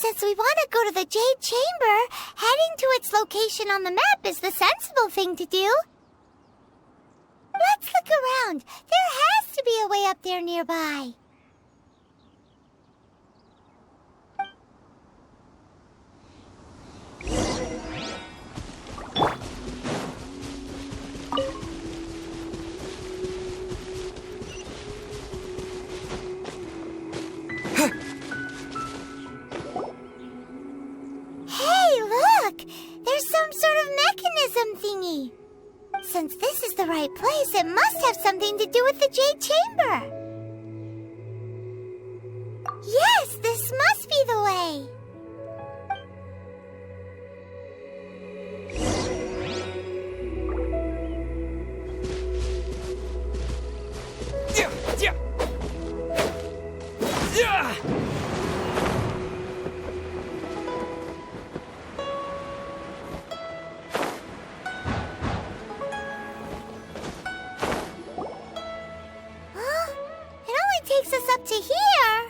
since we want to go to the Jade Chamber, heading to its location on the map is the sensible thing to do. Let's look around. There has to be a way up there nearby. There's some sort of mechanism thingy. Since this is the right place, it must have something to do with the Jade Chamber. Yes, this must be the way. Takes us up to here.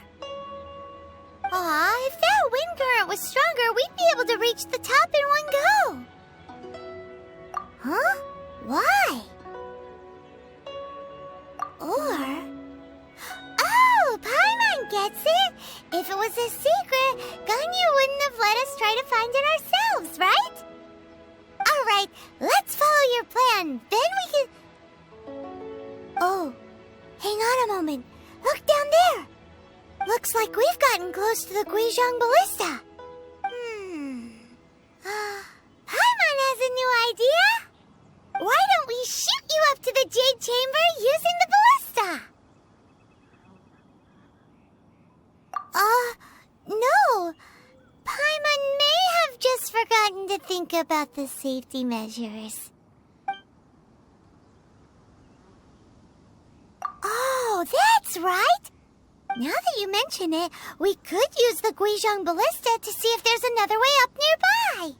Aw, if that wind current was stronger, we'd be able to reach the top in one go. Huh? Why? Or... Oh, Paimon gets it! If it was a secret, Ganyu wouldn't have let us try to find it ourselves, right? Alright, let's follow your plan. Then we can... Oh, hang on a moment. Look down there! Looks like we've gotten close to the Guizhong Ballista. Paimon has a new idea! Why don't we shoot you up to the Jade Chamber using the ballista? No. Paimon may have just forgotten to think about the safety measures. Oh, that's right! Now that you mention it, we could use the Guizhong Ballista to see if there's another way up nearby.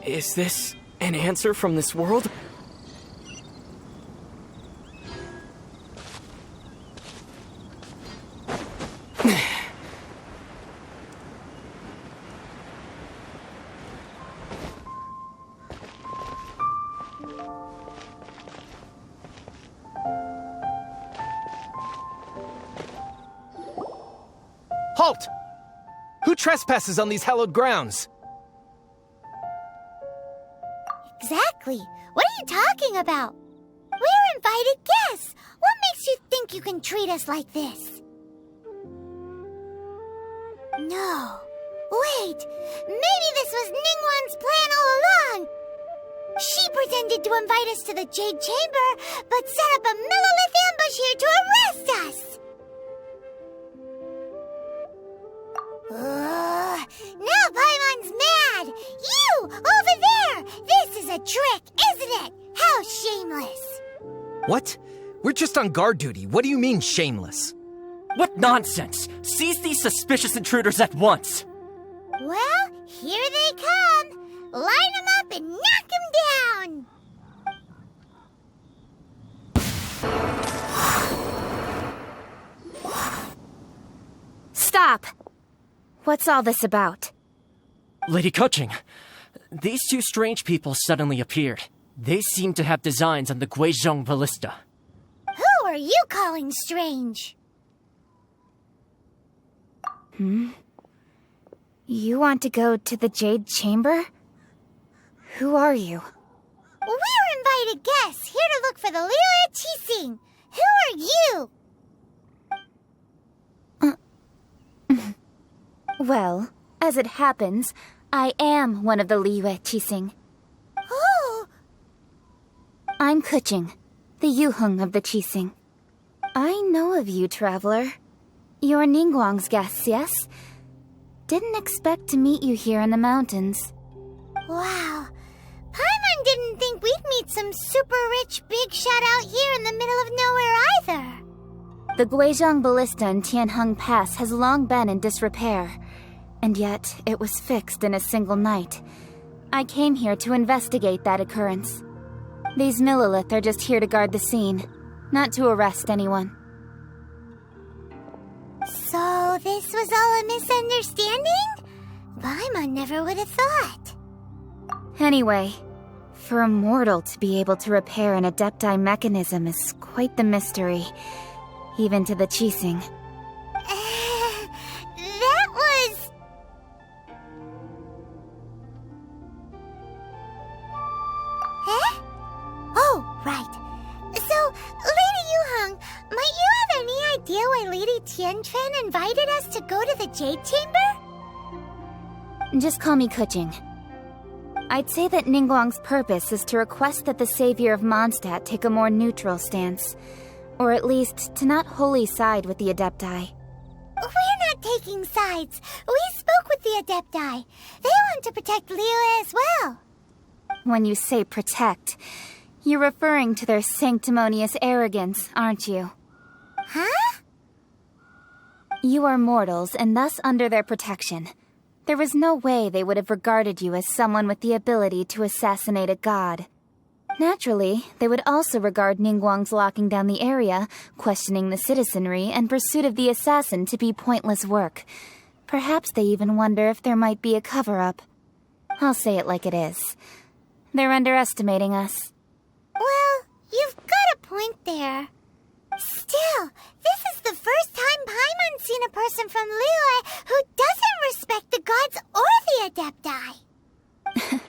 Is this an answer from this world? Halt! Who trespasses on these hallowed grounds? Exactly. What are you talking about? We're invited guests. What makes you think you can treat us like this? No. Wait. Maybe this was Ningguang's plan all along. She pretended to invite us to the Jade Chamber, but set up a millilith ambush here to arrest us. Now Paimon's mad! You! Over there! This is a trick, isn't it? How shameless! What? We're just on guard duty. What do you mean, shameless? What nonsense! Seize these suspicious intruders at once! Well, here they come! Line them up and knock them down! Stop! What's all this about? Lady Keqing, these two strange people suddenly appeared. They seem to have designs on the Guizhong Ballista. Who are you calling strange? You want to go to the Jade Chamber? Who are you? We're invited guests, here to look for the Liyue Qixing. Who are you? Well, as it happens, I am one of the Liyue Qixing. Oh! I'm Keqing, the Yuheng of the Qixing. I know of you, traveler. You're Ningguang's guests, yes? Didn't expect to meet you here in the mountains. Wow. Paimon didn't think we'd meet some super rich big shot out here in the middle of nowhere either. The Guizhong Ballista in Tianheng Pass has long been in disrepair, and yet it was fixed in a single night. I came here to investigate that occurrence. These millilith are just here to guard the scene. not to arrest anyone. So this was all a misunderstanding? Paimon never would have thought. Anyway, for a mortal to be able to repair an Adepti mechanism is quite the mystery, even to the Qixing. That was... Huh? Oh, right. So, Lady Yuheng, might you have any idea why Lady Tianquan invited us to go to the Jade Chamber? Just call me Kuching. I'd say that Ningguang's purpose is to request that the savior of Mondstadt take a more neutral stance. Or at least, to not wholly side with the Adepti. We're not taking sides. We spoke with the Adepti. They want to protect Liyue as well. When you say protect, you're referring to their sanctimonious arrogance, aren't you? Huh? You are mortals, and thus under their protection. There was no way they would have regarded you as someone with the ability to assassinate a god. Naturally, they would also regard Ningguang's locking down the area, questioning the citizenry, and pursuit of the assassin to be pointless work. Perhaps they even wonder if there might be a cover-up. I'll say it like it is. They're underestimating us. Well, you've got a point there. Still, this is the first time Paimon's seen a person from Liyue who doesn't respect the gods or the Adepti.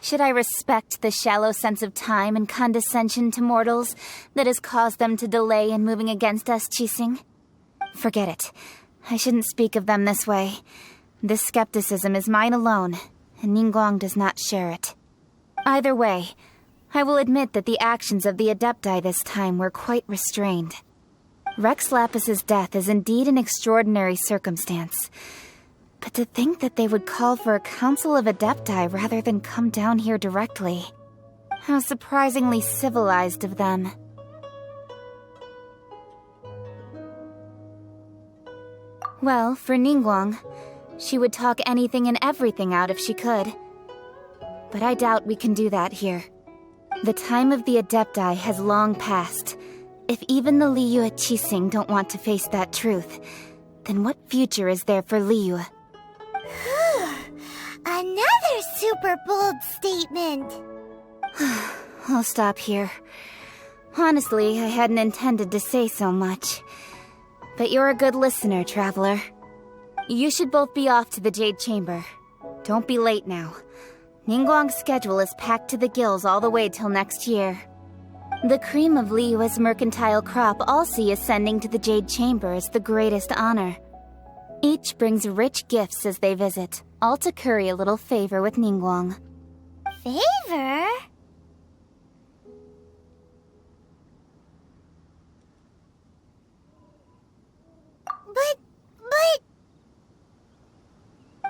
Should I respect the shallow sense of time and condescension to mortals that has caused them to delay in moving against us, Qixing? Forget it. I shouldn't speak of them this way. This skepticism is mine alone, and Ningguang does not share it. Either way, I will admit that the actions of the Adepti this time were quite restrained. Rex Lapis's death is indeed an extraordinary circumstance. But to think that they would call for a council of Adepti rather than come down here directly. How surprisingly civilized of them. Well, for Ningguang, she would talk anything and everything out if she could. But I doubt we can do that here. The time of the Adepti has long passed. If even the Liyue Qixing don't want to face that truth, then what future is there for Liyue? Another super bold statement. I'll stop here. Honestly, I hadn't intended to say so much. But you're a good listener, Traveler. You should both be off to the Jade Chamber. Don't be late now. Ningguang's schedule is packed to the gills all the way till next year. The cream of Liyue's mercantile crop all see ascending to the Jade Chamber as the greatest honor. Each brings rich gifts as they visit, all to curry a little favor with Ningguang. Favor? But...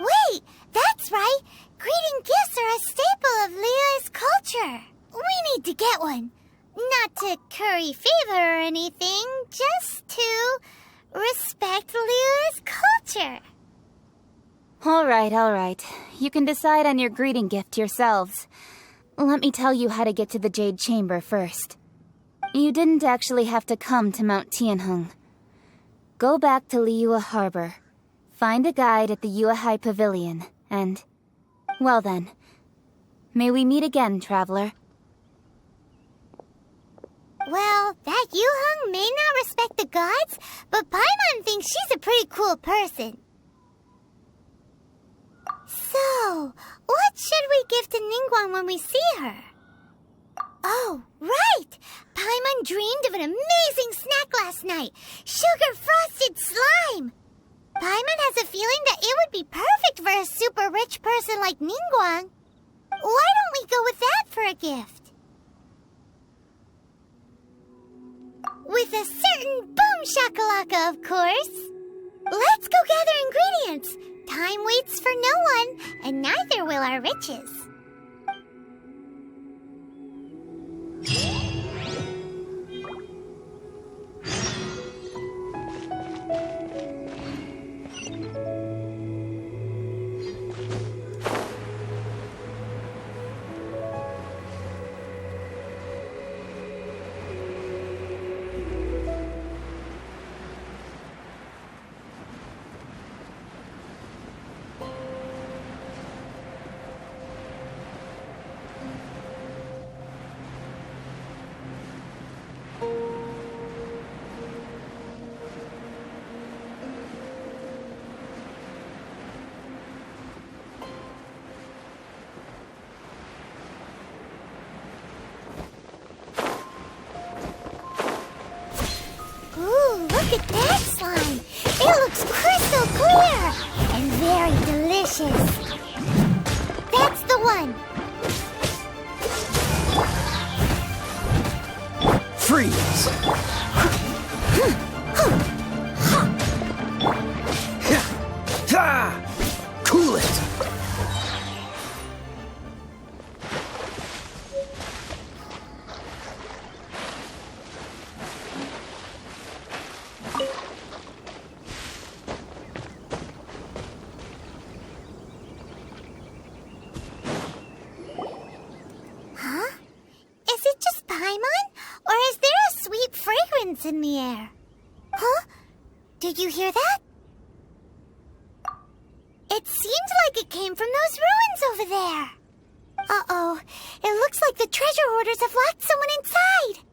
Wait, that's right! Greeting gifts are a staple of Liyue's culture. We need to get one. Not to curry favor or anything, just to respect Liyue's culture. All right. You can decide on your greeting gift yourselves. Let me tell you how to get to the Jade Chamber first. You didn't actually have to come to Mount Tianheng. Go back to Liyue Harbor. Find a guide at the Yuehai Pavilion, and... well then. May we meet again, Traveler. Well, that Yuheng may not respect the gods, but Paimon thinks she's a pretty cool person. So, what should we give to Ningguang when we see her? Oh, right! Paimon dreamed of an amazing snack last night. Sugar-frosted slime! Paimon has a feeling that it would be perfect for a super rich person like Ningguang. Why don't we go with that for a gift? With a certain boom shakalaka, of course. Let's go gather ingredients. Time waits for no one, and neither will our riches. Look at that slime! It looks crystal clear! And very delicious! That's the one! Freeze! Cool it! Is it just Paimon? Or is there a sweet fragrance in the air? Huh? Did you hear that? It seems like it came from those ruins over there. Uh-oh. It looks like the treasure hoarders have locked someone inside.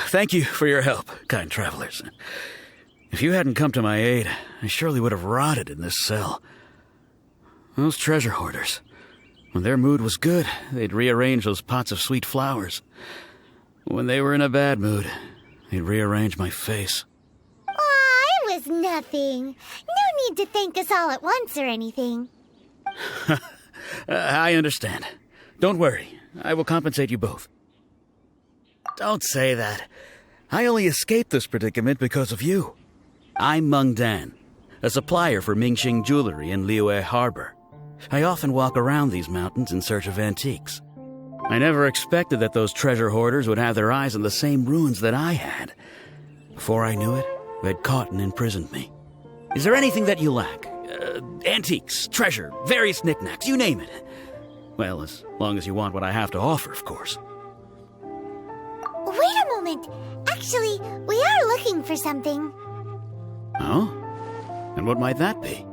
Thank you for your help, kind travelers. If you hadn't come to my aid, I surely would have rotted in this cell. Those treasure hoarders, when their mood was good, they'd rearrange those pots of sweet flowers. When they were in a bad mood, they'd rearrange my face. Aw, it was nothing. No need to thank us all at once or anything. I understand. Don't worry, I will compensate you both. Don't say that. I only escaped this predicament because of you. I'm Meng Dan, a supplier for Mingxing jewelry in Liyue Harbor. I often walk around these mountains in search of antiques. I never expected that those treasure hoarders would have their eyes on the same ruins that I had. Before I knew it, they'd caught and imprisoned me. Is there anything that you lack? Antiques, treasure, various knickknacks, you name it. Well, as long as you want what I have to offer, of course. Wait a moment. Actually, we are looking for something. Oh? And what might that be?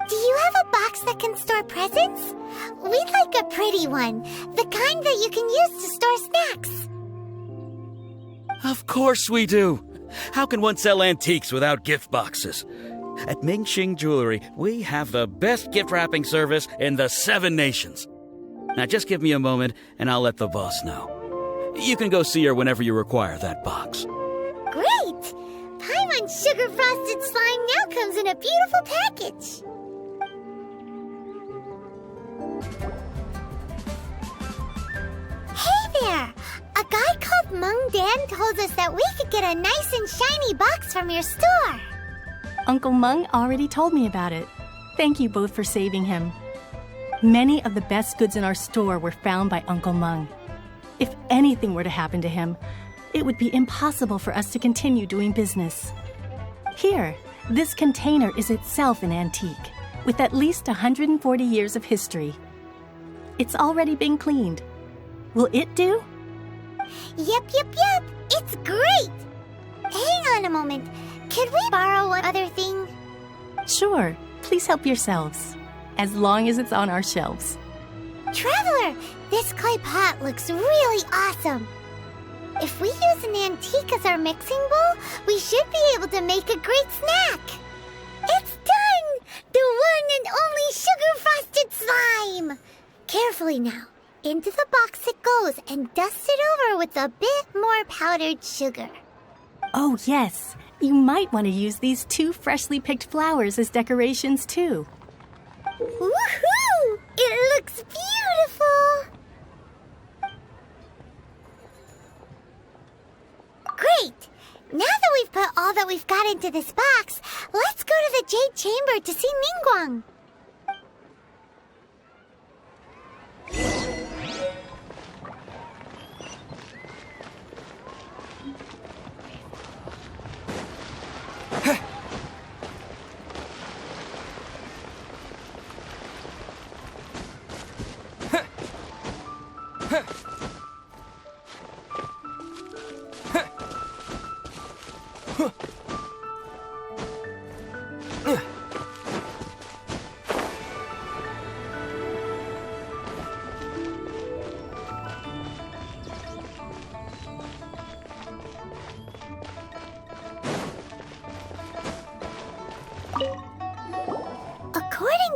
Do you have a box that can store presents? We'd like a pretty one. The kind that you can use to store snacks. Of course we do. How can one sell antiques without gift boxes? At Mingxing Jewelry, we have the best gift wrapping service in the 7 nations. Now just give me a moment and I'll let the boss know. You can go see her whenever you require that box. Great! Paimon's sugar frosted slime now comes in a beautiful package. Hey there! A guy called Meng Dan told us that we could get a nice and shiny box from your store. Uncle Meng already told me about it. Thank you both for saving him. Many of the best goods in our store were found by Uncle Meng. If anything were to happen to him, it would be impossible for us to continue doing business. Here, this container is itself an antique, with at least 140 years of history. It's already been cleaned. Will it do? Yep. It's great! Hang on a moment. Could we borrow one other thing? Sure, please help yourselves, as long as it's on our shelves. Traveler, this clay pot looks really awesome. If we use an antique as our mixing bowl, we should be able to make a great snack. It's done! The one and only sugar-frosted slime! Carefully now. Into the box it goes and dust it over with a bit more powdered sugar. Oh, yes. You might want to use these 2 freshly picked flowers as decorations, too. Woohoo! It looks beautiful! Great! Now that we've put all that we've got into this box, let's go to the Jade Chamber to see Ningguang.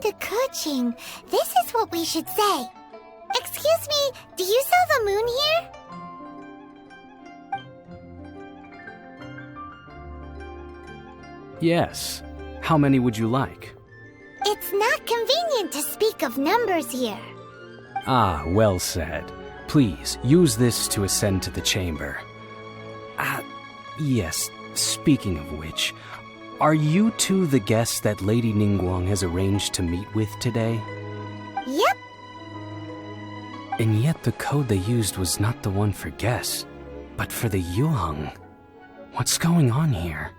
to Kuching, this is what we should say. Excuse me, do you sell the moon here? Yes. How many would you like? It's not convenient to speak of numbers here. Ah, well said. Please, use this to ascend to the chamber. Yes, speaking of which, are you two the guests that Lady Ningguang has arranged to meet with today? Yep. And yet the code they used was not the one for guests, but for the Yuheng. What's going on here?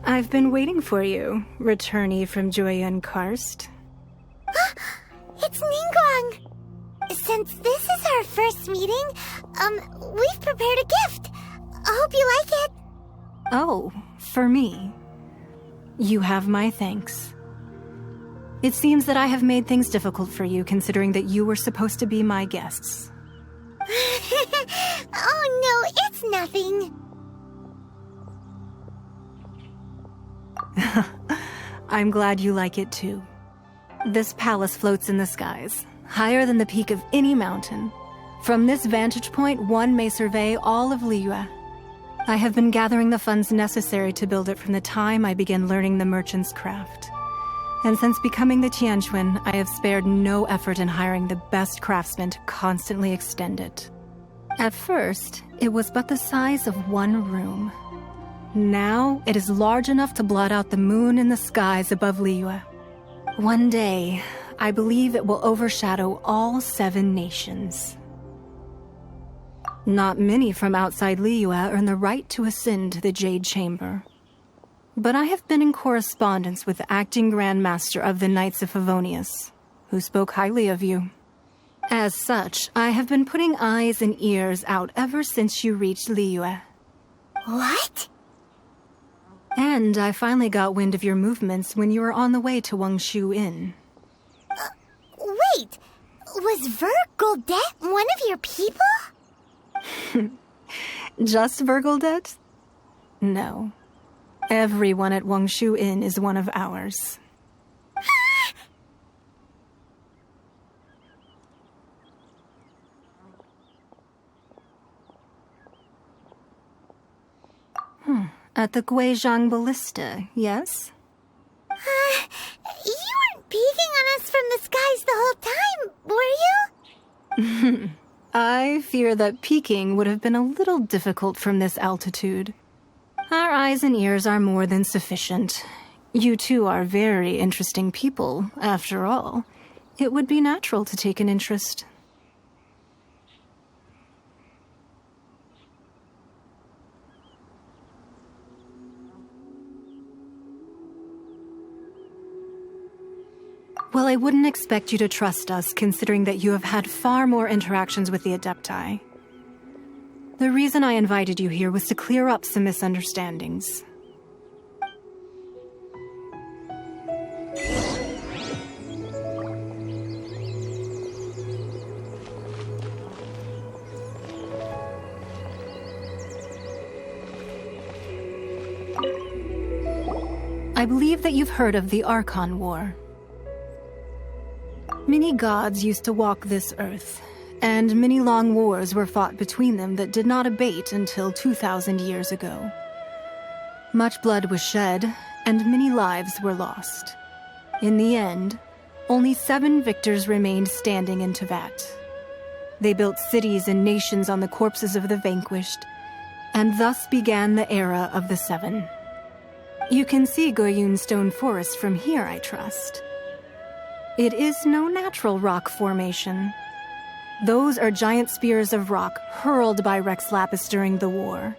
I've been waiting for you, returnee from Joyun Karst. It's Ningguang! Since this is our first meeting, we've prepared a gift. I hope you like it. Oh, for me. You have my thanks. It seems that I have made things difficult for you, considering that you were supposed to be my guests. Oh no, it's nothing. I'm glad you like it too. This palace floats in the skies, higher than the peak of any mountain. From this vantage point, one may survey all of Liyue. I have been gathering the funds necessary to build it from the time I began learning the merchant's craft. And since becoming the Tianquan, I have spared no effort in hiring the best craftsmen to constantly extend it. At first, it was but the size of one room. Now, it is large enough to blot out the moon in the skies above Liyue. One day, I believe it will overshadow all 7 nations. Not many from outside Liyue earn the right to ascend to the Jade Chamber. But I have been in correspondence with the acting Grand Master of the Knights of Favonius, who spoke highly of you. As such, I have been putting eyes and ears out ever since you reached Liyue. What? And I finally got wind of your movements when you were on the way to Wangshu Inn. Wait, was Vergoldet one of your people? Just Vergoldet? No. Everyone at Wangshu Inn is one of ours. At the Guizhang Ballista, yes? You weren't peeking on us from the skies the whole time, were you? I fear that peeking would have been a little difficult from this altitude. Our eyes and ears are more than sufficient. You two are very interesting people, after all. It would be natural to take an interest. Well, I wouldn't expect you to trust us, considering that you have had far more interactions with the Adepti. The reason I invited you here was to clear up some misunderstandings. I believe that you've heard of the Archon War. Many gods used to walk this earth, and many long wars were fought between them that did not abate until 2,000 years ago. Much blood was shed, and many lives were lost. In the end, only 7 victors remained standing in Teyvat. They built cities and nations on the corpses of the vanquished, and thus began the era of the 7. You can see Goyun Stone Forest from here, I trust. It is no natural rock formation. Those are giant spears of rock hurled by Rex Lapis during the war.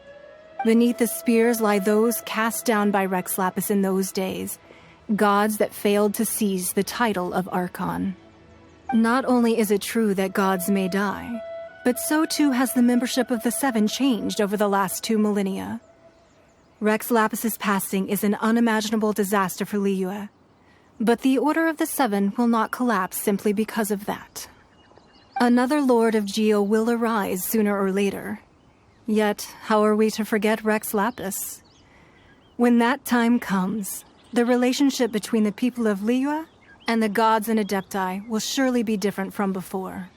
Beneath the spears lie those cast down by Rex Lapis in those days, gods that failed to seize the title of Archon. Not only is it true that gods may die, but so too has the membership of the 7 changed over the last 2 millennia. Rex Lapis's passing is an unimaginable disaster for Liyue. But the Order of the Seven will not collapse simply because of that. Another Lord of Geo will arise sooner or later. Yet, how are we to forget Rex Lapis? When that time comes, the relationship between the people of Liyue and the gods and Adepti will surely be different from before.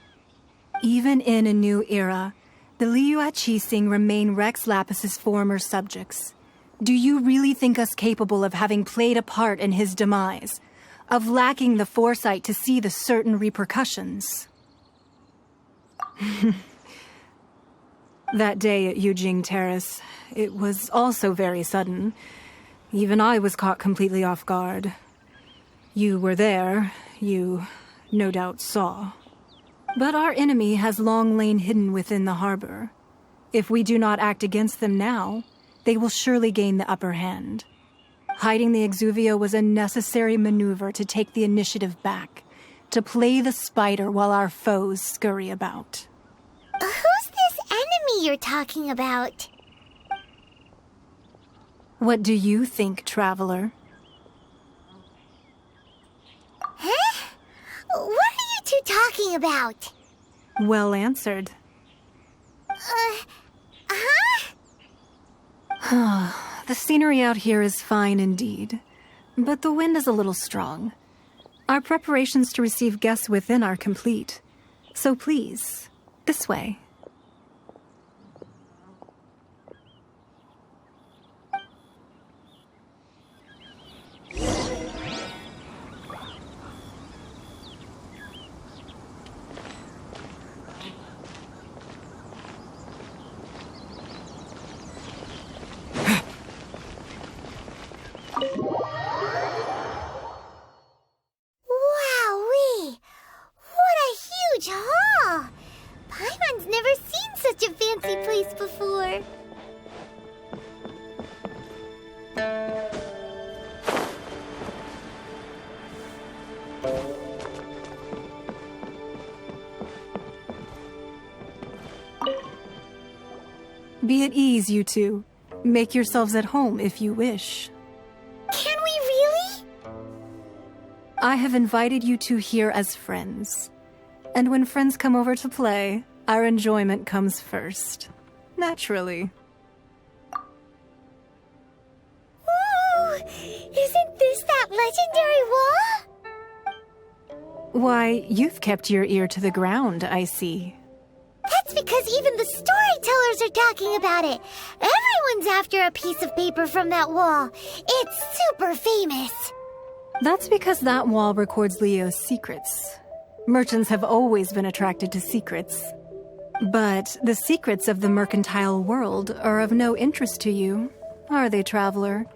Even in a new era, the Liyue Qixing remain Rex Lapis's former subjects. Do you really think us capable of having played a part in his demise? Of lacking the foresight to see the certain repercussions? That day at Yujing Terrace, it was also very sudden. Even I was caught completely off guard. You were there, you no doubt saw. But our enemy has long lain hidden within the harbor. If we do not act against them now, they will surely gain the upper hand. Hiding the Exuvia was a necessary maneuver to take the initiative back, to play the spider while our foes scurry about. Who's this enemy you're talking about? What do you think, Traveler? Huh? What are you two talking about? Well answered. The scenery out here is fine indeed, but the wind is a little strong. Our preparations to receive guests within are complete. So please, this way. Wowee! What a huge hall! Paimon's never seen such a fancy place before. Be at ease, you two. Make yourselves at home if you wish. Can we really? I have invited you two here as friends. And when friends come over to play, our enjoyment comes first. Naturally. Ooh! Isn't this that legendary wall? Why, you've kept your ear to the ground, I see. That's because even the storytellers are talking about it. Everyone's after a piece of paper from that wall. It's super famous. That's because that wall records Leo's secrets. Merchants have always been attracted to secrets. But the secrets of the mercantile world are of no interest to you, are they, Traveler?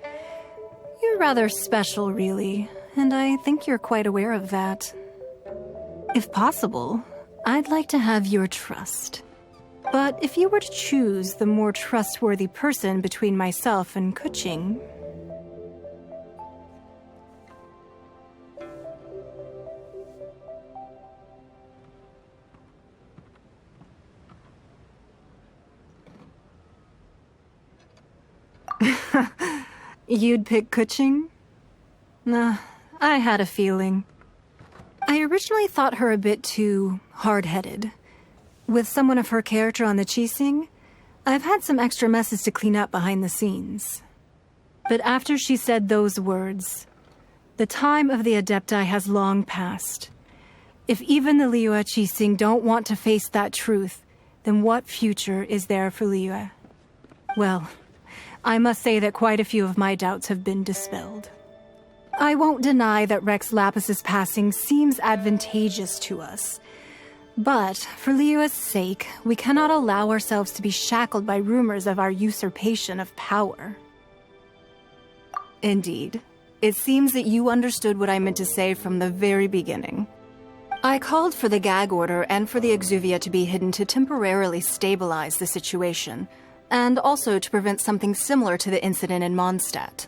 You're rather special, really, and I think you're quite aware of that. If possible, I'd like to have your trust. But if you were to choose the more trustworthy person between myself and Kuching... You'd pick Kuching? Nah, I had a feeling. I originally thought her a bit too hard-headed. With someone of her character on the Qixing, I've had some extra messes to clean up behind the scenes. But after she said those words, the time of the Adepti has long passed. If even the Liyue Qixing don't want to face that truth, then what future is there for Liyue? Well, I must say that quite a few of my doubts have been dispelled. I won't deny that Rex Lapis's passing seems advantageous to us. But, for Liyue's sake, we cannot allow ourselves to be shackled by rumors of our usurpation of power. Indeed, it seems that you understood what I meant to say from the very beginning. I called for the gag order and for the Exuvia to be hidden to temporarily stabilize the situation, and also to prevent something similar to the incident in Mondstadt.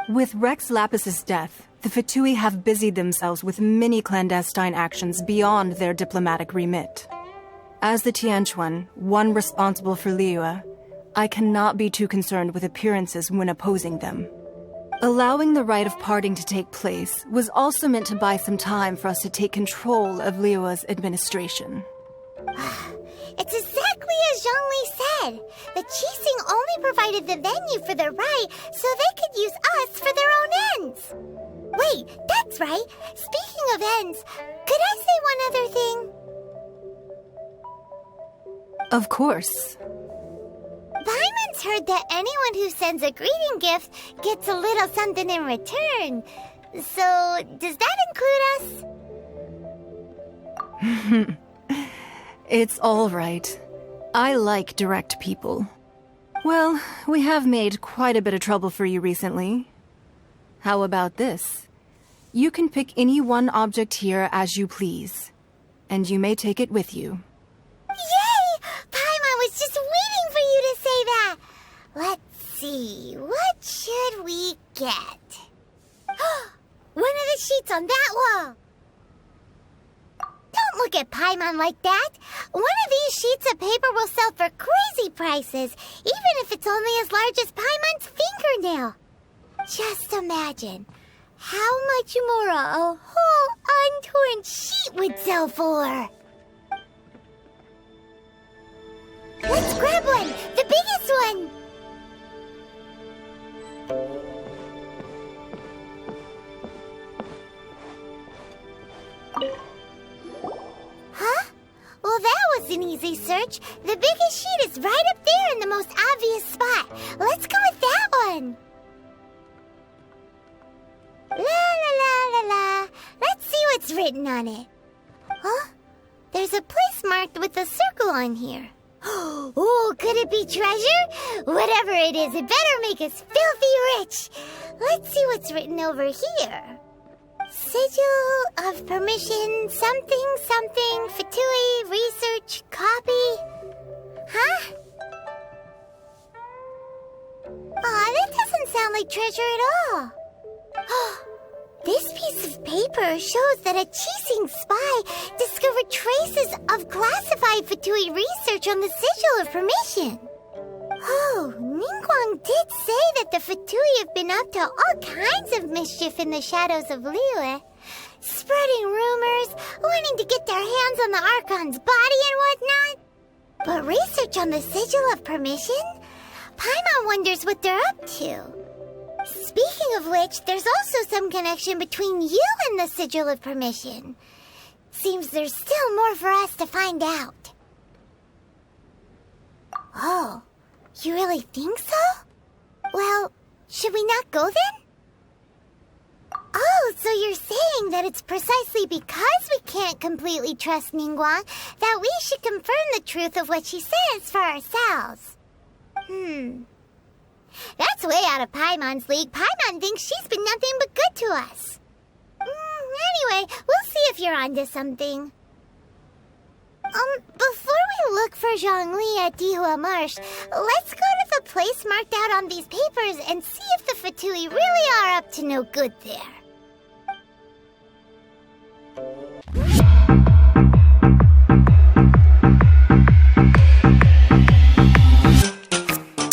With Rex Lapis's death, the Fatui have busied themselves with many clandestine actions beyond their diplomatic remit. As the Tianquan, one responsible for Liyue, I cannot be too concerned with appearances when opposing them. Allowing the rite of parting to take place was also meant to buy some time for us to take control of Liyue's administration. It's exactly as Zhongli said. The Qixing only provided the venue for their rite so they could use us for their own ends. Wait, that's right. Speaking of ends, could I say one other thing? Of course. Paimon's heard that anyone who sends a greeting gift gets a little something in return. So, does that include us? It's all right. I like direct people. Well, we have made quite a bit of trouble for you recently. How about this? You can pick any one object here as you please, and you may take it with you. Yay! Paimon was just waiting for you to say that! Let's see, what should we get? One of the sheets on that wall! Don't look at Paimon like that! One of these sheets of paper will sell for crazy prices, even if it's only as large as Paimon's fingernail. Just imagine how much more a whole untorn sheet would sell for. Let's grab one! The biggest one! Huh? Well, that was an easy search. The biggest sheet is right up there in the most obvious spot. Let's go with that one. La la la la la. Let's see what's written on it. Huh? There's a place marked with a circle on here. Oh, could it be treasure? Whatever it is, it better make us filthy rich. Let's see what's written over here. Sigil of permission, something, something, Fatui, research, copy. Huh? Aw, that doesn't sound like treasure at all. This piece of paper shows that a Qixing spy discovered traces of classified Fatui research on the Sigil of Permission. Oh, Ningguang did say that the Fatui have been up to all kinds of mischief in the shadows of Liyue, spreading rumors, wanting to get their hands on the Archon's body and whatnot. But research on the Sigil of Permission? Paimon wonders what they're up to. Speaking of which, there's also some connection between you and the Sigil of Permission. Seems there's still more for us to find out. Oh, you really think so? Well, should we not go then? Oh, so you're saying that it's precisely because we can't completely trust Ningguang that we should confirm the truth of what she says for ourselves. That's way out of Paimon's league. Paimon thinks she's been nothing but good to us. Anyway, we'll see if you're onto something. Before we look for Zhongli at Dihua Marsh, let's go to the place marked out on these papers and see if the Fatui really are up to no good there.